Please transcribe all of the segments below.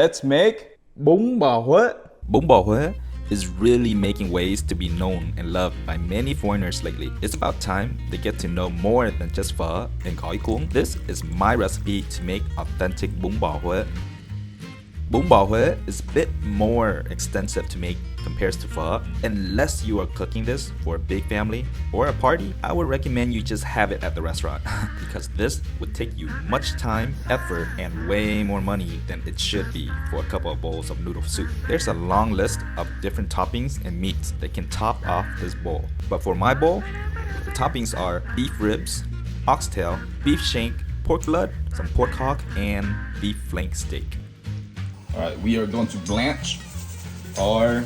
Let's make Bun Bo Hue. Bun Bo Hue is really making waves to be known and loved by many foreigners lately. It's about time they get to know more than just pho and gói cuốn. This is my recipe to make authentic Bun Bo Hue. Bun Bo Hue is a bit more extensive to make compared to pho. Unless you are cooking this for a big family or a party, I would recommend you just have it at the restaurant because this would take you much time, effort, and way more money than it should be for a couple of bowls of noodle soup. There's a long list of different toppings and meats that can top off this bowl. But for my bowl, the toppings are beef ribs, oxtail, beef shank, pork blood, some pork hock, and beef flank steak. Alright, we are going to blanch our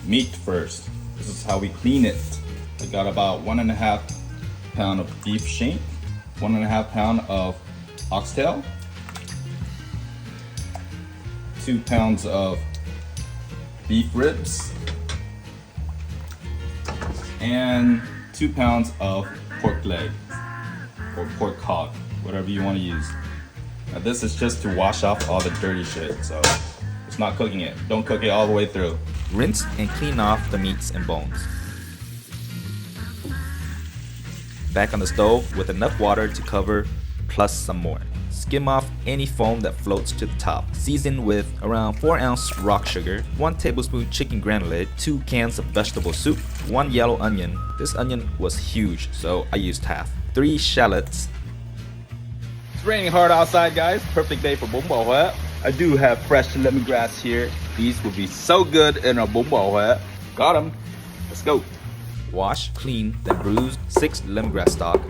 meat first. This is how we clean it. We got about 1.5 pound of beef shank, 1.5 pound of oxtail, 2 pounds of beef ribs, and 2 pounds of pork leg or pork hock, whatever you want to use. Now this is just to wash off all the dirty shit, so it's not cooking it. Don't cook it all the way through. Rinse and clean off the meats and bones. Back on the stove with enough water to cover, plus some more. Skim off any foam that floats to the top. Season with around 4-ounce rock sugar, 1 tablespoon chicken granulate, 2 cans of vegetable soup, 1 yellow onion. This onion was huge, so I used half. 3 shallots. It's raining hard outside, guys. Perfect day for Bun Bo Hue. I do have fresh lemongrass here. These would be so good in a Bun Bo Hue. Got them. Let's go. Wash, clean, then bruise 6 lemongrass stalk.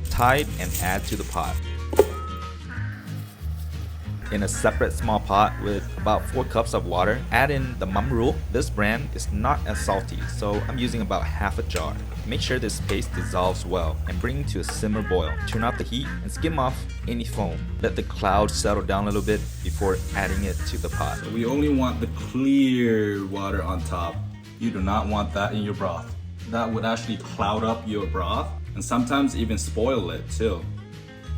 Tide and add to the pot. In a separate small pot with about 4 cups of water, add in the mắm ruốc. This brand is not as salty, so I'm using about half a jar. Make sure this paste dissolves well and bring to a simmer boil. Turn off the heat and skim off any foam. Let the clouds settle down a little bit before adding it to the pot. We only want the clear water on top. You do not want that in your broth. That would actually cloud up your broth and sometimes even spoil it too.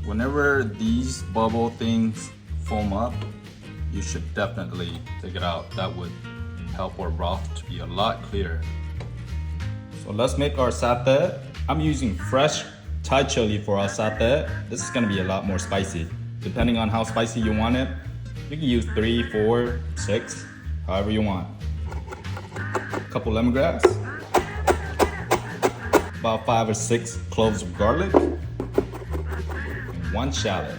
Whenever these bubble things foam up, you should definitely take it out. That would help our broth to be a lot clearer. So let's make our satay. I'm using fresh Thai chili for our satay. This is gonna be a lot more spicy. Depending on how spicy you want it, you can use 3, 4, 6, however you want. A couple lemongrass, about 5 or 6 cloves of garlic, and 1 shallot.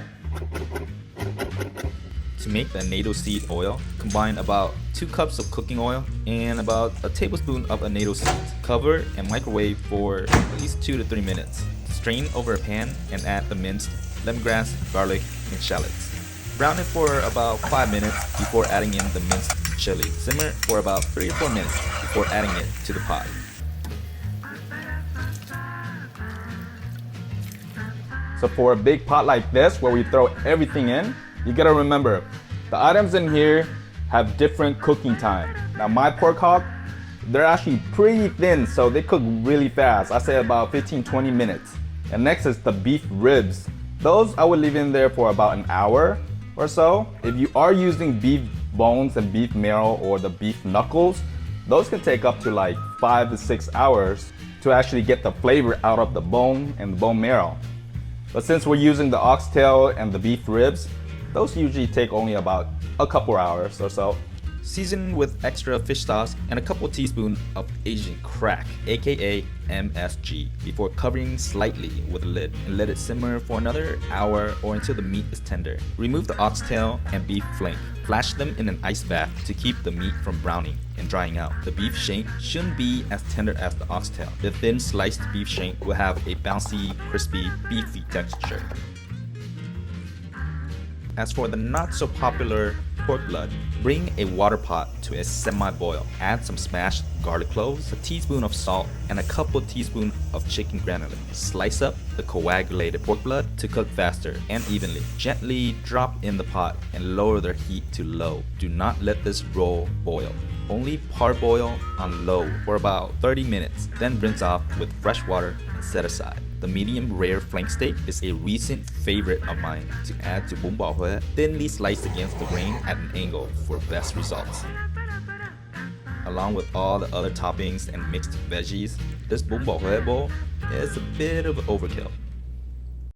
To make the natto seed oil, combine about 2 cups of cooking oil and about a tablespoon of natto seeds. Cover and microwave for at least 2 to 3 minutes. Strain over a pan and add the minced lemongrass, garlic, and shallots. Brown it for about 5 minutes before adding in the minced chili. Simmer for about 3 or 4 minutes before adding it to the pot. So for a big pot like this where we throw everything in, you gotta remember, the items in here have different cooking time. Now my pork hock, they're actually pretty thin, so they cook really fast. I say about 15-20 minutes. And next is the beef ribs. Those I would leave in there for about an hour or so. If you are using beef bones and beef marrow or the beef knuckles, those can take up to like 5 to 6 hours to actually get the flavor out of the bone and the bone marrow. But since we're using the oxtail and the beef ribs, those usually take only about a couple hours or so. Season with extra fish sauce and a couple teaspoons of Asian crack, aka MSG, before covering slightly with a lid and let it simmer for another hour or until the meat is tender. Remove the oxtail and beef flank. Flash them in an ice bath to keep the meat from browning and drying out. The beef shank shouldn't be as tender as the oxtail. The thin sliced beef shank will have a bouncy, crispy, beefy texture. As for the not so popular pork blood, bring a water pot to a semi-boil. Add some smashed garlic cloves, a teaspoon of salt, and a couple teaspoons of chicken granulate. Slice up the coagulated pork blood to cook faster and evenly. Gently drop in the pot and lower the heat to low. Do not let this roll boil. Only parboil on low for about 30 minutes, then rinse off with fresh water and set aside. The medium rare flank steak is a recent favorite of mine to add to Bun Bo Hue, thinly sliced against the grain at an angle for best results. Along with all the other toppings and mixed veggies, this Bun Bo Hue bowl is a bit of overkill.